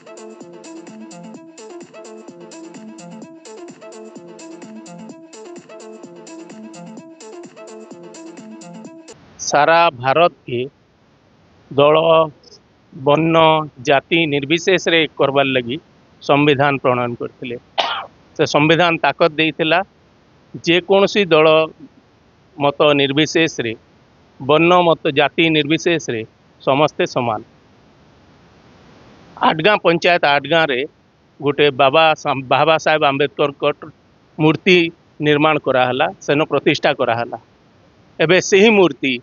सारा भारत के दल वर्ण जाति निर्विशेष रे करवार लगी संविधान प्रणयन करथिले। से संविधान ताकत देइथिला जे कोनसी दल मत निर्विशेष रे वर्ण मत जाति निर्विशेष रे समस्ते समान। आठगां पंचायत आठगां रे गोटे बाबा साहेब आंबेडकर मूर्ति निर्माण कराला, सेन प्रतिष्ठा कराला। एबे सही मूर्ति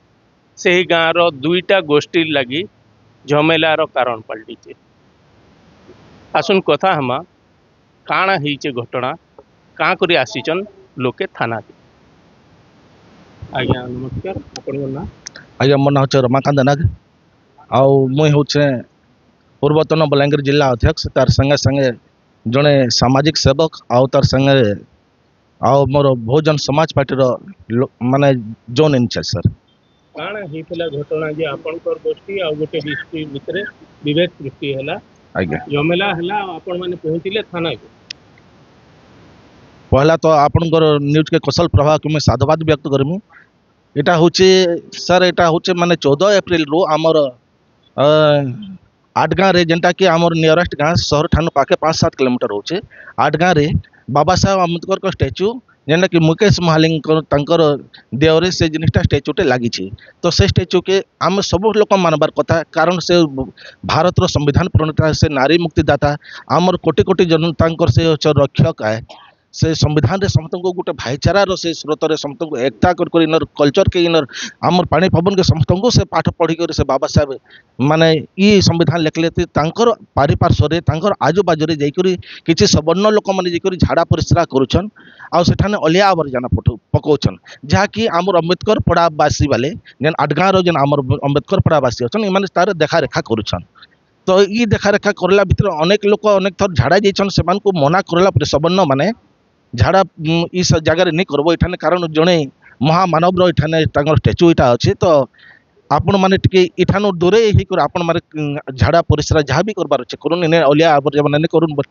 से गाँव रो दुईटा गोष्ठी लगी झमेलार कारण पलटिचे। आसुन कथा हमा काଣା हिचे घटना काँ करी आसीचन लोके थाना के। आज्ञा नमस्कार, आपन ना? आज्ञा मो ना होचे रमाकांत नाग आउ मुई होचे पूर्वतन बलांगीर जिला अध्यक्ष। तार संगे संगे जड़े सामाजिक सेवक आउ तार संगे आउ मोर बहुजन समाज पार्टी माने जोन इंचार्ज सर। काଣା हितला घटना जे आपनकर गोष्ठी आ गोटे डिस्ट्रिक्ट भितरे विभेद सृष्टि हैला, आज्ञा जमेला हैला, आपण माने पहुंचिले थाना के। पहला तो आपनकर न्यूज के कौशल प्रभाव के मैं साधुवाद व्यक्त करमु। एटा होचे सर, एटा होचे माने 14 एप्रिल रो आमर आठगां रे जेंटा कि आमर नियरेस्ट गाँ शहर ठानु पाखे 5-7 किलोमीटर होचे। आठगां रे बाबा साहेब आंबेडकर का स्टैच्यू जेनटा कि मुकेश महालिंग तांकर देवरे से जिनिसटा स्टैच्यूटे लगी। तो से स्टैच्यू के आम सब लोक मानबार कथा, कारण से भारत रो संविधान प्रणेता, से नारी मुक्तिदाता, आमर कोटि कोटि जनता से रक्षक आए। से संविधान रे समस्त को गोटे भाईचारा से स्रोत रे समस्त को एकता कर इनर कल्चर के इनर आमर पानी पवन के समस्त को से पाठ पढ़ी कर से बाबा साहेब माने ई संविधान लिखले। तांकर पारिपार्श्व रे तांकर आजू बाजू रे जाइकरी किछि सवर्ण लोक माने जाइकरी झाड़ा परिस्रा करूछन आ सेठाने अलिया आवर्जना पकाउछन, जहाँकि आमर अम्बेडकर पड़ावासी वाले जेन आठगां रो जेन आमर अम्बेडकर पड़ावासी अछन इमाने तार देखा रेखा करूछन। तो ई देखा रेखा करला भितर अनेक लोक अनेक थर झाड़ा जाइछन, सेमान को मना करला पर सवर्ण माने झाड़ा इस जगह नहीं करबो इठाने, कारण जड़े महामानव रो इठाने तांगर स्टैच्यू इटा अच्छे। तो आपण माने टिके इठानो दूरे ही कर आपण माने झाड़ा परिस्रा जहाँ भी करबार अच्छे करूँ, इन्हें अलिया आवर्जना नहीं करूँ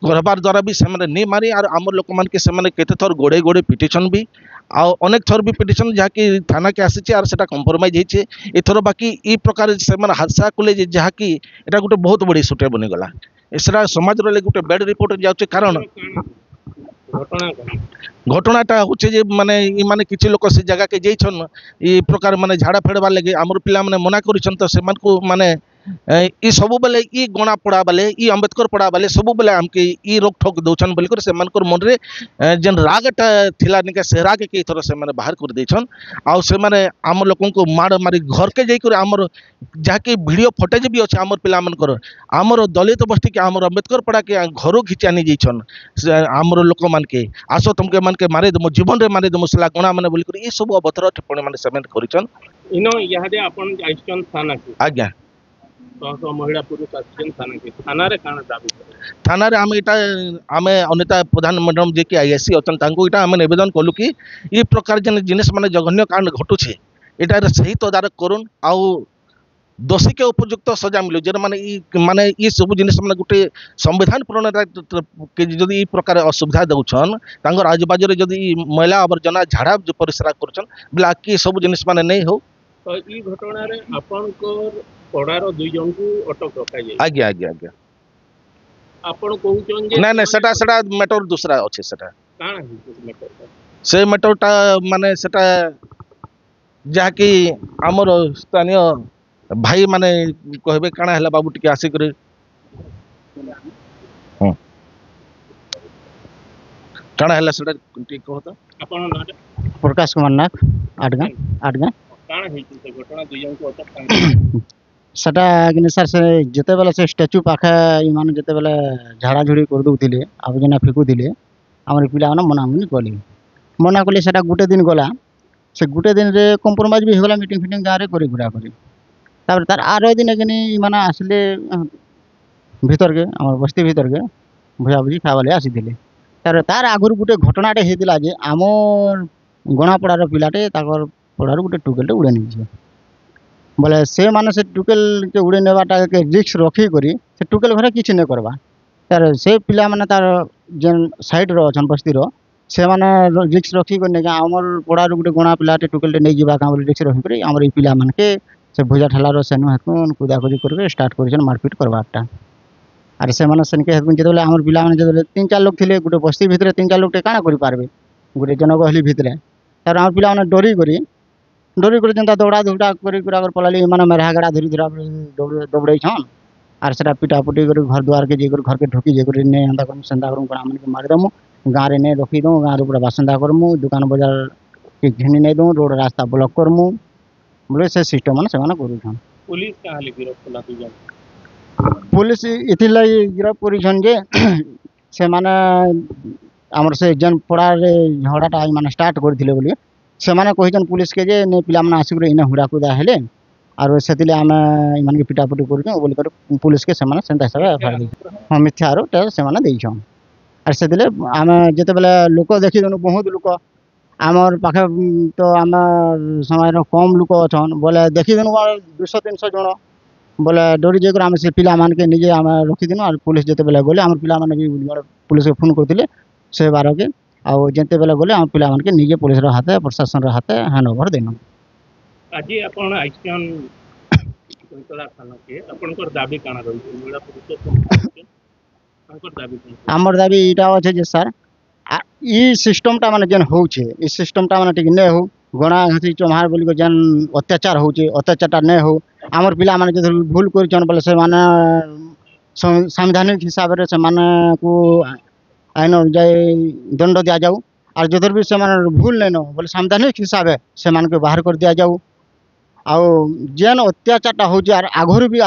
करबार द्वारा भी से नहीं मारी। और आमर लोक मान के से केते थर गोड़े गोड़े पिटिशन भी आ अनेक थर भी पिटिशन जहाँकि थाना के आसी और सेटा कंप्रोमाइज होइछे एथर। बाकी ई प्रकार से हादसा कले जहाँकि एटा गोटे बहुत बड़ी सुटे बनीगला, इसरा समाज रे गोटे बैड रिपोर्ट जाउछे। कारण घटनाटा हूँ माने किसी लोक से जगह के जाइछन ई प्रकार माने झाड़ा फेड़बार लगे आमर पिला माने मना करिछन। तो से माने ई सब बेले ई गणा पड़ा बेले ई अम्बेडकर पड़ा बेले सब बेले आमके ई रोक ठोक दौन बोलिक से मन रे जेन रागटा थिला निका से राग के थर से माने बाहर कर देछन। आउ से माने आम लोक को माड़ मारी घर के जाइकर आमर जहाँकि वीडियो फुटेज भी अच्छे आमर पिला मनकर आमर दलित बस्ती के आमर अम्बेडकर पड़ा के घर घिची आनी जाइछन आमर लोक मान के आस तुमके मान के मारे दमु जीवन रे मारे दमु सला गणा माने बोलिकर ई सब अभद्र टिप्पणी माने सेमेंट करिछन। इनो यादे आपन आइछन थाना के। आज्ञा तो महिला पुरुष आइछन थाना के। थाना रे काना दाबी करे? थाना रे आमे अनिता प्रधान मैडम जे कि आईएससी अछन तांको इटा आमे निवेदन कलु कि ई प्रकार जेन जिनिस माने जघन्य कांड घटुछे एटा सही तदारक करूँ आउ दोषी के उपयुक्त सजा मिलू। जे माने ई सब जिनिस माने गोटे संविधान प्रणेता के जदि ई प्रकार असुविधा दउछन तांगर आजुबाजू रे जदि मैला आवर्जना झाड़ा परिस्रा करछन बिला कि सब जिनिस माने नहीं हो। तो ई घटना रे आपनकर पड़ार दुई जन को अटक रखा जाय? आज्ञा आज्ञा आज्ञा आपण कहउछन जे नहीं सेटा मैटर दूसरा अच्छे। सेटा काना हित मैटर से मैटरटा माने सेटा जहाँकि आमर स्थानीय भाई माने कहबे काना हला बाबू टिके आसी करे काना हला सेटा टिके कहता। आपण नाम प्रकाश कुमार नाग आठगां काना हित से घटना दुई जन को अटक सेटा कि सर से जिते बेले से स्टैच्यू पाखे मान जिते बेले झाड़ा झुड़ी कर दउथिले आबजना फेकुथिले आमर पिला माने मना कले सेटा गुटे दिन गला से गुटे दिन रे कंप्रोमाइज भी होगला मीटिंग फिटिंग गाँव रे करी गुड़ा करी तापर तार आरो दिन कि माने आसले भीतर के आमर बस्ती भीतर के भुजा भुजी खावाले आसीथिले। तार आगुर गुटे घटनाटे हेतिला जे आमर गणापड़ार पिलाटे ताकर पड़ार गुटे टुकेलटे उड़े नहीं बोले से माने से टुकेल के उड़े नेबाटा के रिक्स रखी करी से टुकेल घरे किछि नै करबा तार से पिला माने तार जेन साइड रो अछन बस्ती रो से माने रिक्स रखी को नै हमर पड़ार गुटे गणा पिलाटे टुकेल नै जिबा का बोले रिक्स रखी करी हमर ई पिला माने के से भुजा ठेला रो सेनु हेतुन कुदा कुदी करके स्टार्ट करिसन मारपीट करबाटा आर से माने सेनके हेतुन जेतले हमर पिला माने जेतले 3-4 लोग थिले गुटे बस्ती भितरे 3-4 लोग टे काना करि पारबे गुटे जनगहली भितरे तार हमर पिला माने डरी करी जेनता दौड़ा धौड़ा करी पूरा कर पलाली माने मेरहा गड़ा धरी धरा दौड़ै छन आर सेटा पिटा पुटी कर घर द्वार के जे कर घर के ढोकी जे कर ने अंदा कर संदा कर माने के मार दमु गाँ रे ने रखी दो गाँ रे पूरा बासंदा करमु दुकान बाजार के घिनी नै दो रोड रास्ता ब्लॉक करमु बोले से सिस्टम माने सेमाने करू छन पुलिस कहाँ ले गिरफ्त कला तू जान पुलिस इथिला गिरफ्त करी छन जे से माने हमर से जन पड़ा रे झगड़ाटा माने स्टार्ट करथिले बोली से माने कहिछन पुलिस के जे ने पिला माने आसी इने हुड़ा कुदा हेले आरो सेतिले आमे इमान के पिटापुटी करू बोली कर पुलिस के से माने सेंता हिसाब एफआईआर दे हम मिथ्या आरो से माने देइ छन आर सेतिले आमे जेते बेले लोक देखि दनु बहुत लोक आमर पाखे तो आमर समाज रो कम लोक अछन बोले देखि दनु 200-300 जण बोले डरी जे कर आमे से पिला मान के निजे आमे रखि दिनु आर पुलिस जेते बेले गले आमर पिला माने भी पुलिस के फोन करथिले से बारो के आ जेते बेले गले आम पिला मान के निजे पुलिस रो हाथे प्रशासन रो हाथे हैंड ओवर देनु आज आपण आइसन कोइतला थाना के आपनकर दाबी काना रही महिला पुरुष आपनकर दाबी काना आमर दाबी इटा अछि जे सर ई सिस्टमटा माने जेन होउछे ई सिस्टमटा माने ठीक नै हो गणा हाथी चमार बोली को जेन अत्याचार होउछे अत्याचारटा नै हो आमर पिला माने जे भूल करछन बोले से माने संवैधानिक हिसाब रे से माने को आइन जाय दंड दिया जाऊ और जदर भी से माने भूल नै न बोले संवैधानिक हिसाब से माने के बाहर कर दिया जाऊ आउ जेन अत्याचारटा होउछे आर आघर भी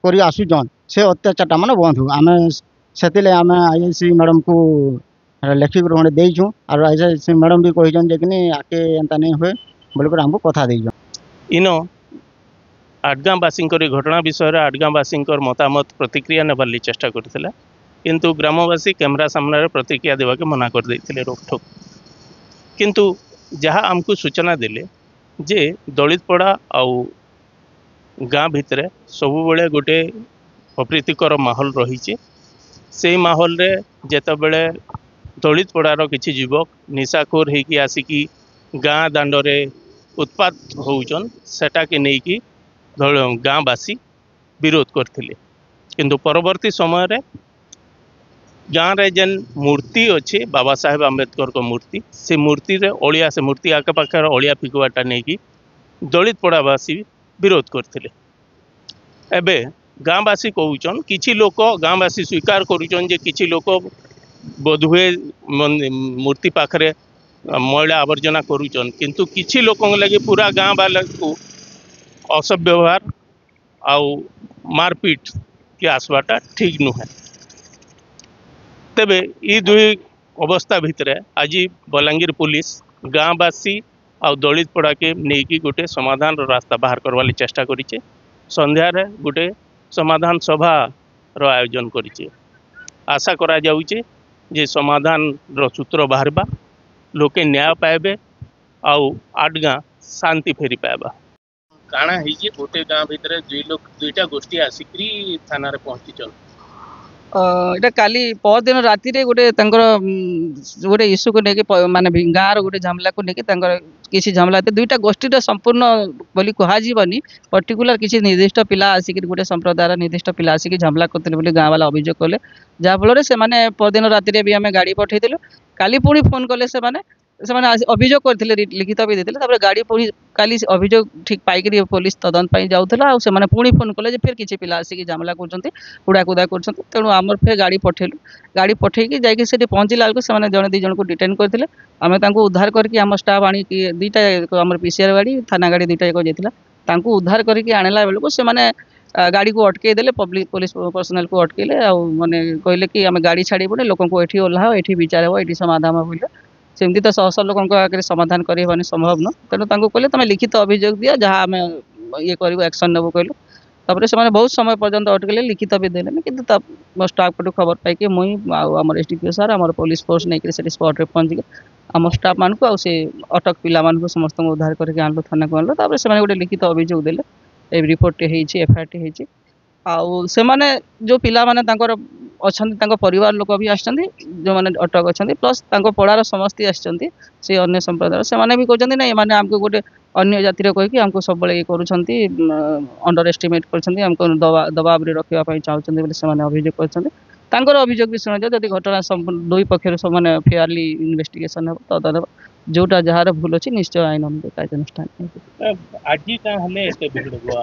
करी आसु जन से अत्याचारटा माने बंद हो आमे सेतिले आमे आईसी मैडम को लेखिक रोने देइछु और आईसी मैडम भी कहिजन जे कि आके एंता नै होय बोले कर हमको कथा देइजन इनो आडगाँवासी घटना विषय आडगाँवासी मतामत प्रतिक्रिया नेबार चेष्टा करथिला किंतु ग्रामवासी कैमरा सामने प्रतिक्रिया देवा के मना कर देथिले रोकठोक किंतु जहाँ आमको सूचना देले जे दलित पड़ा आउ गाँ भितरे सबु बेले गोटे अप्रीतिकर माहौल रही से माहौल रे जेते बेले दलित पड़ार किसी युवक निशाखोर होकि आसिकी गाँ दांडरे उत्पात होउचन सेटा के नहीं कि गाँवासी विरोध करथिले किंतु परवर्ती समय रे गाँ रे जेन मूर्ति अच्छे बाबा साहेब आंबेडकर को मूर्ति से मूर्ति रे ओलिया से मूर्ति आके पाखे ओलिया फिकुआटा नहीं कि दलित पड़ावासी विरोध करथिले एबे गाँवासी कहउचन किछि लोक गाँवासी स्वीकार करुचन जे किछि लोक बोधुए मूर्ति पाखरे मैला आवर्जना करुचन किंतु किछि लोकन लगे पूरा गाँ वाला को असभ्य व्यवहार आउ मारपीट के आसवाटा ठीक नुहे तेबे ई दुई अवस्था भितरे आज बलांगीर पुलिस गाँवासी आउ दलित पड़ा के नहीं गोटे समाधान रास्ता बाहर करवाली चेष्टा करिचे संध्यारे गोटे समाधान सभा रो आयोजन करिचे आशा करा जाउचे जे समाधान रो सूत्र बाहरबा लोके न्याय पाएबे आउ आडगाँ शांति फेरी पाएबा काना है गोटे गाँ भितर दुईटा गोष्ठी आसिक थाना रे पहुँची चल इटा काली पर दिन राति रे गोटे गोटे इश्यू को लेके माने गाँव रो गोटे झमला को लेके किसी झमला दुईटा गोष्ठी संपूर्ण बोली कहनी पर्टिकुलर किसी निर्दिष्ट पिला आसिक गोटे संप्रदायर निर्दिष्ट पिला आसिक झमला करते बोली गाँव वाला अभियोग कले जहाँफल से मैंने परदिन राति भी आम गाड़ी पठेलु काली पुणी फोन कले से अभियोग करते लिखित भी देते गाड़ी पुणी काली अभियोग ठीक पाइक पुलिस तदंत जाऊला से पुणी फोन कले फिर किसी पिला आसिक झमला कर कुड़ा कर तेणु आमर फिर गाड़ी पठेलु गाड़ी पठेकी जाकि से पहुँचला बेलू से जड़े दी जन को डिटेन करते आम उद्धार करके आम स्टाफ आनी दुईटा आम पीसीआर गाड़ी थाना गाड़ी दुईटा एक जाता उद्धार करके आणला बेलू से गाड़ी को अटकई देले पुलिस पर्सनल को अटकईले माने कहले कि आम गाड़ी छाड़बूनी लोक ये ओह्लाओ ये विचार हो ये समाधान बोले सेमती तो शह शह लोक आगे समाधान करवानी संभव न तेणु कहले तुम लिखित अभियोग दिया जहाँ आम ये कर एक्शन नेबू कहलु तापर से बहुत समय पर्यंत अटकले लिखित भी देले कि स्टाफ को खबर पाई मुई आम एसडीपीओ सार आम पुलिस फोर्स नहीं स्पॉट रे पहुँच आम स्टाफ मान को से अटक पिला समस्त उद्धार करके आणलु थाना को आणलु तापर से गोटे लिखित अभियोग देले ए रिपोर्ट एफआईआर टे होती से माने जो पिला माने तांकर अछंती तांको परिवार लोक भी आछंती जो माने अटक अछंती प्लस तांको पड़ार समस्त आछंती से अन्य संप्रदाय से माने भी कहते नहीं माने हमको गोटे अन्य जाति रे कहि हमको सब बळे करूछंती अंडर एस्टिमेट करछंती हमको दबाव रे रखिया पई चाहछंती बोले से माने अभियोग करछंती तांकर अभियोग भी सुना जाय जदि घटना संपूर्ण दुई पक्षर सब माने फेयरली इन्वेस्टिगेशन हो तदन जोटा जहार भूल अछि निश्चय आईन अनुसार कार्यानुष्ठान आजी का हले एते भिड़ हुआ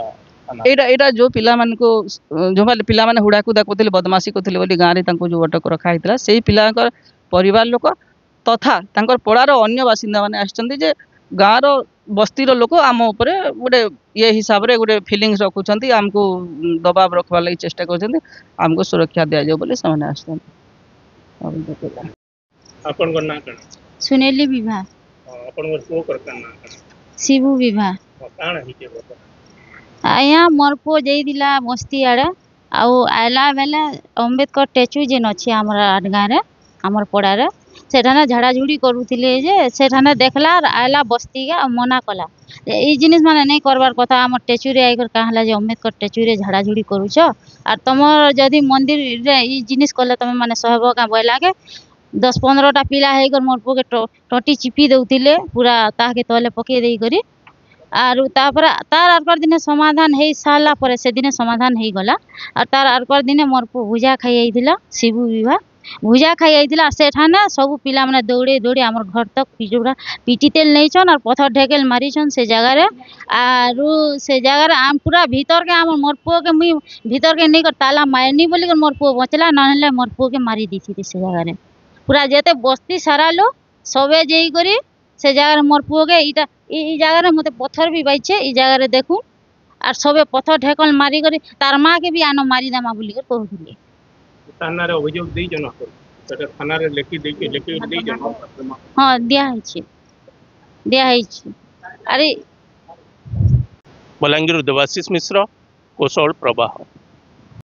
एटा जो पिला मान को जो पिला माने हुड़ाकुदा करथिले बदमाशी करथिले बोली गाँ रे तांको जो अटक रखा हितला सेही पिलांकर परिवार लोक तथा तांकर पड़ार अन्य बासिंदा माने आछंती जे गाँ रो बस्तीर लोक आम उपरे गोटे ये हिसाब रे गोटे फीलिंग्स रखुछंती हमको दबाव रखवा लागि चेष्टा करछंती हमको सुरक्षा दिया जाय बोली सामने आछंती आपन को ना कण सुनेली विवाह आपन को को करता ना शिबू विवाह काण हिते बता आया मोर पो जाइदिला बस्ती आड़े आउ आइला बेले अम्बेडकर स्टैच्यू जेन अच्छी आमर आडगाँ रे आमर पड़ारे सेठाने झाड़ाझुड़ी करूथिले जे सेठाने देखला आइला बस्ती के मना कला ई जिनिस माने नहीं करबार कथा आमर स्टैच्यू रे आइकर कहला जे अम्बेडकर स्टैच्यू रे झाड़ाझुड़ी करूछ आर तमर जदि मंदिर रे ई जिनिस कले तमे माने सहब का बोला के 10-15टा पिला हेकर मोर पो के टटी चिपी दउथिले पूरा ताके तले पके देई करी आर तार आरकर दिन समाधान हो सारा पर से दिन समाधान हो गला और तार आरकर दिन मोर पु भुजा खाई आइथिला शिबू विवाह भुजा खाई आइथिला सेठाने सब पिला माने दौड़े दौड़े आमर घर तक पिजुरा पिटी तेल नहीं छन और पत्थर ढेकेल मारी छन से जगह रे आरु से जगह रे आम पूरा भीतर के आमर मोर पु के मुई भीतर के नहीं कर ताला मारनी बोली कर मोर पु बचला न हेले मोर पु के मारी दी थी से जगह रे पूरा जेते बस्ती सारा लो सबे जेई करी से जगह मोर पु के इटा ई जगह रे मते पत्थर भी बाइछे ई जगह रे देखू आर सबे पत्थर ढेकल मारी करी तार माँ के भी आनो मारी दामा बोली कर कहूथिले थाना रे अभियोग देई जन सेटा थाना रे लेखि देई जन हां दिया है अरे बलांगीर देवाशीष मिश्र कौशल प्रवाह।